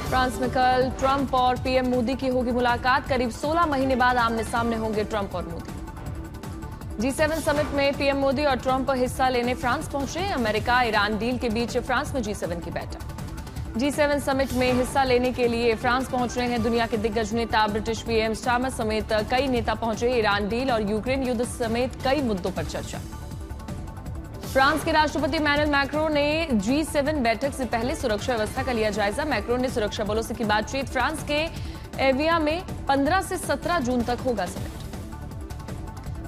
France में कल Trump और पीएम मोदी की होगी मुलाकात। करीब 16 महीने बाद आमने सामने होंगे ट्रंप और मोदी। G7 समिट में पीएम मोदी और ट्रंप हिस्सा लेने फ्रांस पहुंचे। अमेरिका ईरान डील के बीच फ्रांस में G7 की बैठक। G7 समिट में हिस्सा लेने के लिए फ्रांस पहुंच रहे हैं दुनिया के दिग्गज नेता। ब्रिटिश पीएम स्टारमर समेत कई नेता पहुंचे। ईरान डील और यूक्रेन युद्ध समेत कई मुद्दों पर चर्चा। फ्रांस के राष्ट्रपति इमैनुअल मैक्रों ने G7 बैठक से पहले सुरक्षा व्यवस्था का लिया जायजा। मैक्रों ने सुरक्षा बलों से की बातचीत। फ्रांस के एविया में 15 से 17 जून तक होगा समिट।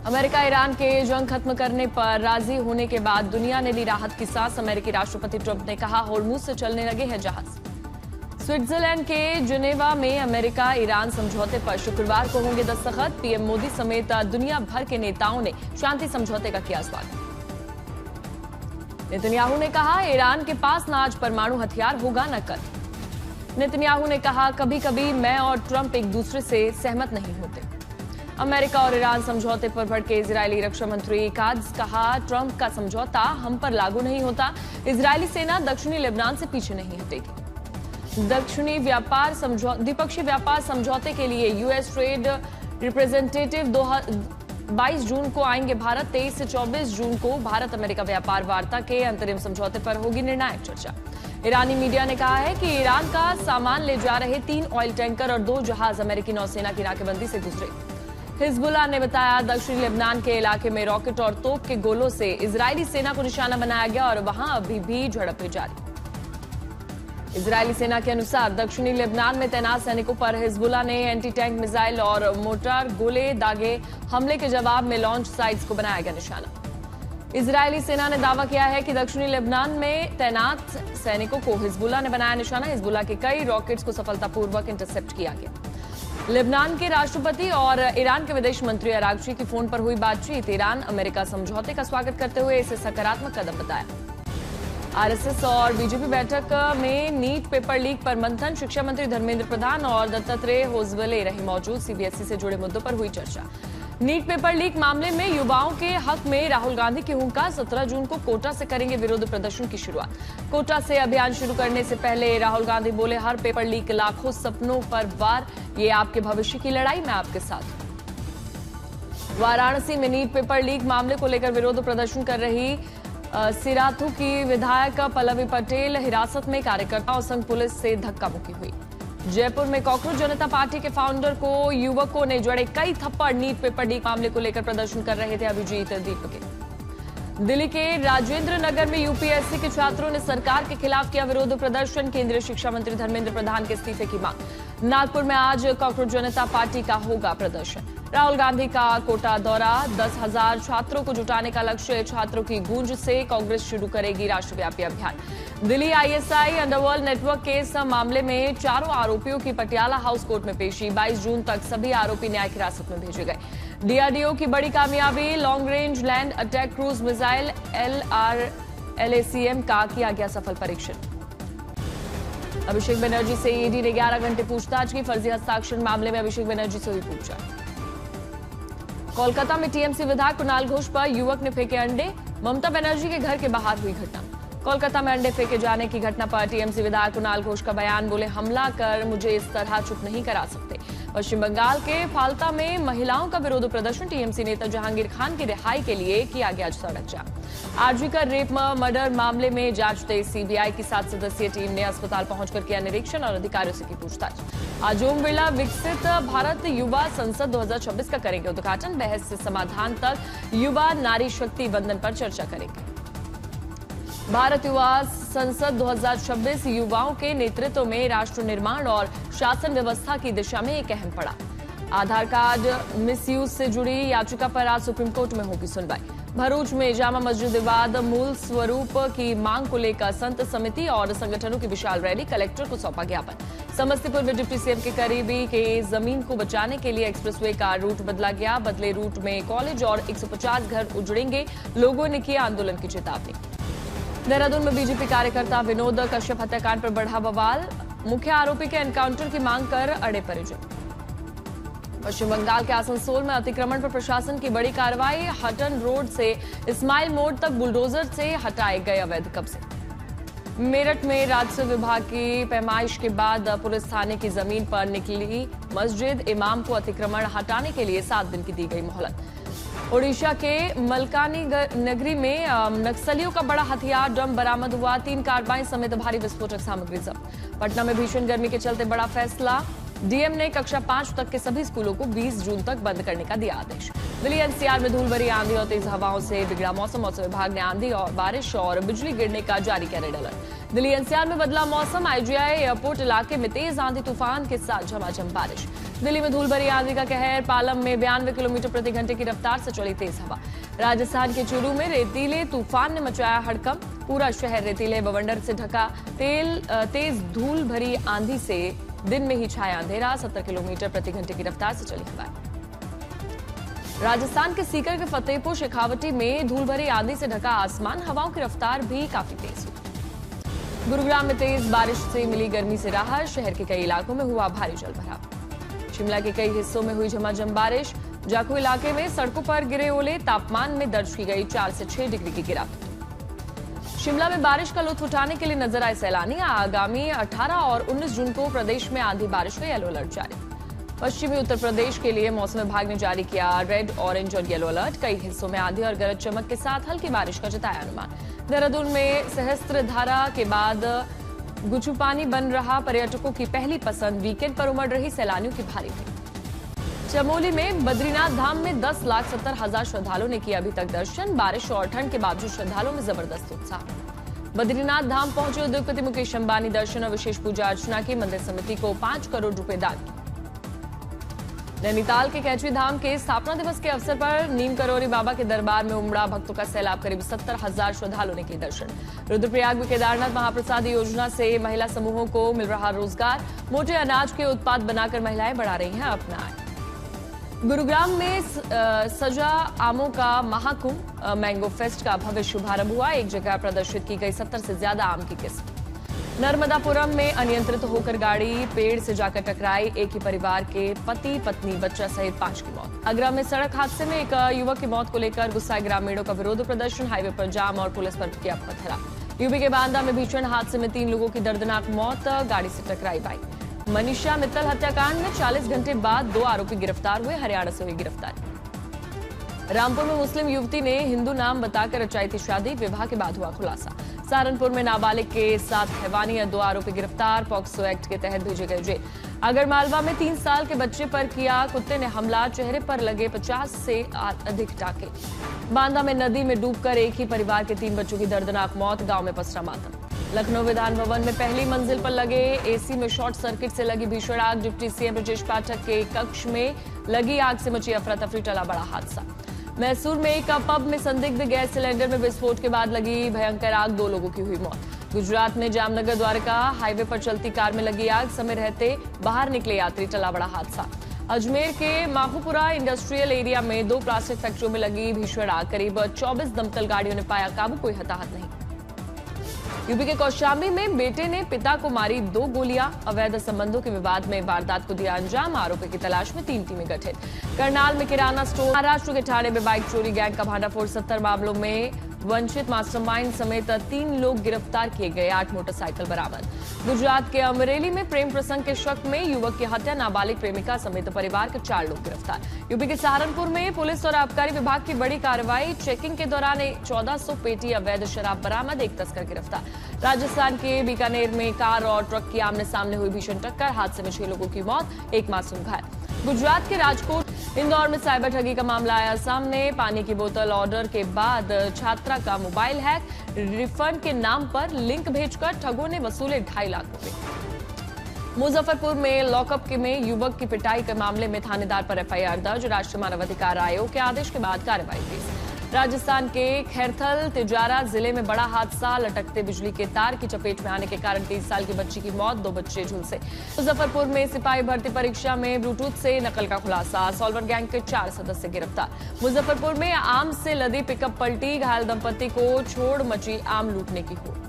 अमेरिका ईरान के जंग खत्म करने पर राजी होने के बाद दुनिया ने ली राहत की सांस। अमेरिकी राष्ट्रपति ट्रंप ने कहा, होर्मुज से चलने लगे हैं जहाज। स्विट्जरलैंड के जिनेवा में अमेरिका ईरान समझौते पर शुक्रवार को होंगे दस्तखत। पीएम मोदी समेत दुनिया भर के नेताओं ने शांति समझौते का किया स्वागत। नेतन्याहू ने कहा, ईरान के पास न आज परमाणु हथियार होगा न कल। नेतन्याहू ने कहा, कभी कभी मैं और ट्रंप एक दूसरे से सहमत नहीं होते। अमेरिका और ईरान समझौते पर भड़के इजरायली रक्षा मंत्री काट्ज। कहा, ट्रंप का समझौता हम पर लागू नहीं होता। इजरायली सेना दक्षिणी लेबनान से पीछे नहीं हटेगी। द्विपक्षीय व्यापार समझौते के लिए यूएस ट्रेड रिप्रेजेंटेटिव 22 जून को आएंगे भारत। 23 से 24 जून को भारत अमेरिका व्यापार वार्ता के अंतरिम समझौते पर होगी निर्णायक चर्चा। ईरानी मीडिया ने कहा है कि ईरान का सामान ले जा रहे 3 ऑयल टैंकर और 2 जहाज अमेरिकी नौसेना की नाकेबंदी से गुजरे। हिजबुल्लाह ने बताया, दक्षिणी लेबनान के इलाके में रॉकेट और तोप के गोलों से इजरायली सेना को निशाना बनाया गया और वहां अभी भी झड़पें जारी। इजरायली सेना के अनुसार दक्षिणी लेबनान में तैनात सैनिकों पर हिजबुल्लाह ने एंटी टैंक मिसाइल और मोर्टार गोले दागे। हमले के जवाब में लॉन्च साइट्स को बनाया गया निशाना। इजरायली सेना ने दावा किया है कि दक्षिणी लेबनान में तैनात सैनिकों को हिजबुल्लाह ने बनाया निशाना। हिजबुल्लाह के कई रॉकेट्स को सफलतापूर्वक इंटरसेप्ट किया गया। लेबनान के राष्ट्रपति और ईरान के विदेश मंत्री अरागची की फोन पर हुई बातचीत। ईरान अमेरिका समझौते का स्वागत करते हुए इसे सकारात्मक कदम बताया। आरएसएस और बीजेपी बैठक में नीट पेपर लीक पर मंथन। शिक्षा मंत्री धर्मेंद्र प्रधान और दत्तात्रेय होसबले रहे मौजूद। सीबीएसई से जुड़े मुद्दों पर हुई चर्चा। नीट पेपर लीक मामले में युवाओं के हक में राहुल गांधी की हुंकार। 17 जून को कोटा से करेंगे विरोध प्रदर्शन की शुरुआत। कोटा से अभियान शुरू करने से पहले राहुल गांधी बोले, हर पेपर लीक लाखों सपनों पर वार। ये आपके भविष्य की लड़ाई, मैं आपके साथ। वाराणसी में नीट पेपर लीक मामले को लेकर विरोध प्रदर्शन कर रही सिराथू की विधायक पल्लवी पटेल हिरासत में। कार्यकर्ताओं संग पुलिस से धक्का मुक्की हुई। जयपुर में कॉकरोच जनता पार्टी के फाउंडर को युवकों ने जड़े कई थप्पड़। नीट पेपर लीक मामले को लेकर प्रदर्शन कर रहे थे अभिजीत दीपके। दिल्ली के राजेंद्र नगर में यूपीएससी के छात्रों ने सरकार के खिलाफ किया विरोध प्रदर्शन। केंद्रीय शिक्षा मंत्री धर्मेंद्र प्रधान के इस्तीफे की मांग। नागपुर में आज कॉकरोच जनता पार्टी का होगा प्रदर्शन। राहुल गांधी का कोटा दौरा। 10,000 छात्रों को जुटाने का लक्ष्य। छात्रों की गूंज से कांग्रेस शुरू करेगी राष्ट्रव्यापी अभियान। Delhi ISI underworld network case मामले में चारों आरोपियों की पटियाला हाउस कोर्ट में पेशी। 22 जून तक सभी आरोपी न्यायिक हिरासत में भेजे गए। डीआरडीओ की बड़ी कामयाबी। Long range land attack cruise missile LRLACM का किया गया सफल परीक्षण। अभिषेक बनर्जी से ईडी ने 11 घंटे पूछताछ की। फर्जी हस्ताक्षर मामले में अभिषेक बनर्जी से हुई पूछताछ। कोलकाता में टीएमसी विधायक कुणाल घोष पर युवक ने फेंके अंडे। ममता बनर्जी के घर के बाहर हुई घटना। कोलकाता में अंडे फेंके जाने की घटना पर टीएमसी विधायक कुणाल घोष का बयान। बोले, हमला कर मुझे इस तरह चुप नहीं करा सकते। पश्चिम बंगाल के फाल्ता में महिलाओं का विरोध प्रदर्शन। टीएमसी नेता जहांगीर खान की रिहाई के लिए किया गया सड़क जाम। आरजीकर रेप मर्डर मामले में जांच तेज। सीबीआई की 7 सदस्यीय टीम ने अस्पताल पहुंचकर किया निरीक्षण और अधिकारियों से की पूछताछ। आज ओम बिरला विकसित भारत युवा संसद 2026 का करेंगे उद्घाटन। बहस से समाधान तक युवा नारी शक्ति वंदन पर चर्चा करेंगे। भारत युवा संसद 2026 युवाओं के नेतृत्व में राष्ट्र निर्माण और शासन व्यवस्था की दिशा में एक अहम पड़ाव। आधार कार्ड मिसयूज से जुड़ी याचिका पर आज सुप्रीम कोर्ट में होगी सुनवाई। भरूच में जामा मस्जिद विवाद मूल स्वरूप की मांग को लेकर संत समिति और संगठनों की विशाल रैली। कलेक्टर को सौंपा ज्ञापन। समस्तीपुर में डिप्टी सीएम के करीबी के जमीन को बचाने के लिए एक्सप्रेसवे का रूट बदला गया। बदले रूट में कॉलेज और 150 घर उजड़ेंगे। लोगों ने किया आंदोलन की चेतावनी। देहरादून में बीजेपी कार्यकर्ता विनोद कश्यप हत्याकांड पर बढ़ा बवाल। मुख्य आरोपी के एनकाउंटर की मांग कर अड़े परिजन। पश्चिम बंगाल के आसनसोल में अतिक्रमण पर प्रशासन की बड़ी कार्रवाई। हटन रोड से इस्माइल मोड़ तक बुलडोजर से हटाए गए अवैध कब्जे। मेरठ में राजस्व विभाग की पैमाइश के बाद पुलिस थाने की जमीन पर निकली मस्जिद इमाम को अतिक्रमण हटाने के लिए 7 दिन की दी गई मोहलत। ओडिशा के मलकानी नगरी में नक्सलियों का बड़ा हथियार ड्रम बरामद हुआ। 3 कार्बाइन समेत भारी विस्फोटक सामग्री जब्त। पटना में भीषण गर्मी के चलते बड़ा फैसला, डीएम ने कक्षा 5 तक के सभी स्कूलों को 20 जून तक बंद करने का दिया आदेश। दिल्ली एनसीआर में धूल भरी आंधी और तेज हवाओं से बिगड़ा मौसम। मौसम विभाग ने आंधी और बारिश और बिजली गिरने का जारी किया रेड अलर्ट। दिल्ली एनसीआर में बदला मौसम, आईजीआई एयरपोर्ट इलाके में तेज आंधी तूफान के साथ झमाझम बारिश। दिल्ली में धूल भरी आंधी का कहर, पालम में 92 किलोमीटर प्रति घंटे की रफ्तार से चली तेज हवा। राजस्थान के चूरू में रेतीले तूफान ने मचाया हड़कंप, पूरा शहर रेतीले बवंडर से ढका। तेज धूल भरी आंधी से दिन में ही छाया अंधेरा, 70 किलोमीटर प्रति घंटे की रफ्तार से चली हवाएं। राजस्थान के सीकर के फतेहपुर शेखावटी में धूल भरी आंधी से ढका आसमान, हवाओं की रफ्तार भी काफी तेज हुई। गुरुग्राम में तेज बारिश से मिली गर्मी से राहत, शहर के कई इलाकों में हुआ भारी जलभराव। शिमला के कई हिस्सों में हुई झमाझम बारिश, जाखू इलाके में सड़कों पर गिरे ओले, तापमान में दर्ज की गई 4 से 6 डिग्री की गिरावट। शिमला में बारिश का लुत्फ उठाने के लिए नजर आए सैलानी। आगामी 18 और 19 जून को प्रदेश में आंधी बारिश का येलो अलर्ट जारी। पश्चिमी उत्तर प्रदेश के लिए मौसम विभाग ने जारी किया रेड, ऑरेंज और येलो अलर्ट। कई हिस्सों में आंधी और गरज चमक के साथ हल्की बारिश का जताया अनुमान। देहरादून में सहस्त्रधारा के बाद गुचुपानी बन रहा पर्यटकों की पहली पसंद, वीकेंड पर उमड़ रही सैलानियों की भारी भीड़। चमोली में बद्रीनाथ धाम में 10,70,000 श्रद्धालुओं ने किया अभी तक दर्शन। बारिश और ठंड के बावजूद श्रद्धालुओं में जबरदस्त उत्साह। बद्रीनाथ धाम पहुंचे उद्योगपति मुकेश अंबानी, दर्शन और विशेष पूजा अर्चना की। मंदिर समिति को 5 करोड़ रुपए दान किए। नैनीताल के कैची धाम के स्थापना दिवस के अवसर पर नीम करोरी बाबा के दरबार में उमड़ा भक्तों का सैलाब। करीब 70,000 श्रद्धालुओं ने किए दर्शन। रुद्रप्रयाग में केदारनाथ महाप्रसाद योजना से महिला समूहों को मिल रहा रोजगार। मोटे अनाज के उत्पाद बनाकर महिलाएं बढ़ा रही हैं अपना आय। गुरुग्राम में सजा आमों का महाकुंभ, मैंगो फेस्ट का भव्य शुभारंभ हुआ। एक जगह प्रदर्शित की गई 70 से ज्यादा आम की किस्म। नर्मदापुरम में अनियंत्रित होकर गाड़ी पेड़ से जाकर टकराई, एक ही परिवार के पति पत्नी बच्चा सहित 5 की मौत। आगरा में सड़क हादसे में एक युवक की मौत को लेकर गुस्साए ग्रामीणों का विरोध प्रदर्शन, हाईवे पर जाम और पुलिस पर किया पथराव। यूपी के बांदा में भीषण हादसे में 3 लोगों की दर्दनाक मौत, गाड़ी से टकराई बाइक। मनीषा मित्तल हत्याकांड में 40 घंटे बाद 2 आरोपी गिरफ्तार हुए, हरियाणा से हुई गिरफ्तारी। रामपुर में मुस्लिम युवती ने हिंदू नाम बताकर रचाई थी शादी, विवाह के बाद हुआ खुलासा। सहारनपुर में नाबालिग के साथ हैवानियत, 2 आरोपी गिरफ्तार, पॉक्सो एक्ट के तहत भेजे गए जेल। आगरमालवा में 3 साल के बच्चे पर किया कुत्ते ने हमला, चेहरे पर लगे 50 से अधिक टाके। बांदा में नदी में डूबकर एक ही परिवार के 3 बच्चों की दर्दनाक मौत, गांव में पसरा मातम। लखनऊ विधान भवन में पहली मंजिल पर लगे एसी में शॉर्ट सर्किट से लगी भीषण आग, डिप्टी सीएम ब्रजेश पाठक के कक्ष में लगी आग से मची अफरा तफरी, टला बड़ा हादसा। मैसूर में एक पब में संदिग्ध गैस सिलेंडर में विस्फोट के बाद लगी भयंकर आग, 2 लोगों की हुई मौत। गुजरात में जामनगर द्वारका हाईवे पर चलती कार में लगी आग, समय रहते बाहर निकले यात्री, टला बड़ा हादसा। अजमेर के माहूपुरा इंडस्ट्रियल एरिया में 2 प्लास्टिक फैक्ट्रियों में लगी भीषण आग, करीब 24 दमकल गाड़ियों ने पाया काबू, कोई हताहत नहीं। यूपी के कौशाम्बी में बेटे ने पिता को मारी 2 गोलियां, अवैध संबंधों के विवाद में वारदात को दिया अंजाम, आरोपी की तलाश में 3 टीमें गठित। करनाल में किराना स्टोर, महाराष्ट्र के ठाणे में बाइक चोरी गैंग का भांडाफोड़, 70 मामलों में वंचित मास्टरमाइंड समेत 3 लोग गिरफ्तार किए गए, 8 मोटरसाइकिल बरामद। गुजरात के अमरेली में प्रेम प्रसंग के शक में युवक की हत्या, नाबालिग प्रेमिका समेत परिवार के 4 लोग गिरफ्तार। यूपी के सहारनपुर में पुलिस और आबकारी विभाग की बड़ी कार्रवाई, चेकिंग के दौरान 1400 पेटी अवैध शराब बरामद, 1 तस्कर गिरफ्तार। राजस्थान के बीकानेर में कार और ट्रक की आमने सामने हुई भीषण टक्कर, हादसे में 6 लोगों की मौत, 1 मासूम घायल। गुजरात के राजकोट, इंदौर में साइबर ठगी का मामला आया सामने, पानी की बोतल ऑर्डर के बाद छात्रा का मोबाइल हैक, रिफंड के नाम पर लिंक भेजकर ठगों ने वसूले 2.5 लाख रुपए। मुजफ्फरपुर में लॉकअप में युवक की पिटाई के मामले में थानेदार पर एफआईआर दर्ज, राष्ट्रीय मानवाधिकार आयोग के आदेश के बाद कार्रवाई तेज। राजस्थान के खैरथल तिजारा जिले में बड़ा हादसा, लटकते बिजली के तार की चपेट में आने के कारण 23 साल की बच्ची की मौत, 2 बच्चे झुलसे। मुजफ्फरपुर में सिपाही भर्ती परीक्षा में ब्लूटूथ से नकल का खुलासा, सॉल्वर गैंग के 4 सदस्य गिरफ्तार। मुजफ्फरपुर में आम से लदी पिकअप पलटी, घायल दंपति को छोड़ मची आम लूटने की होड़।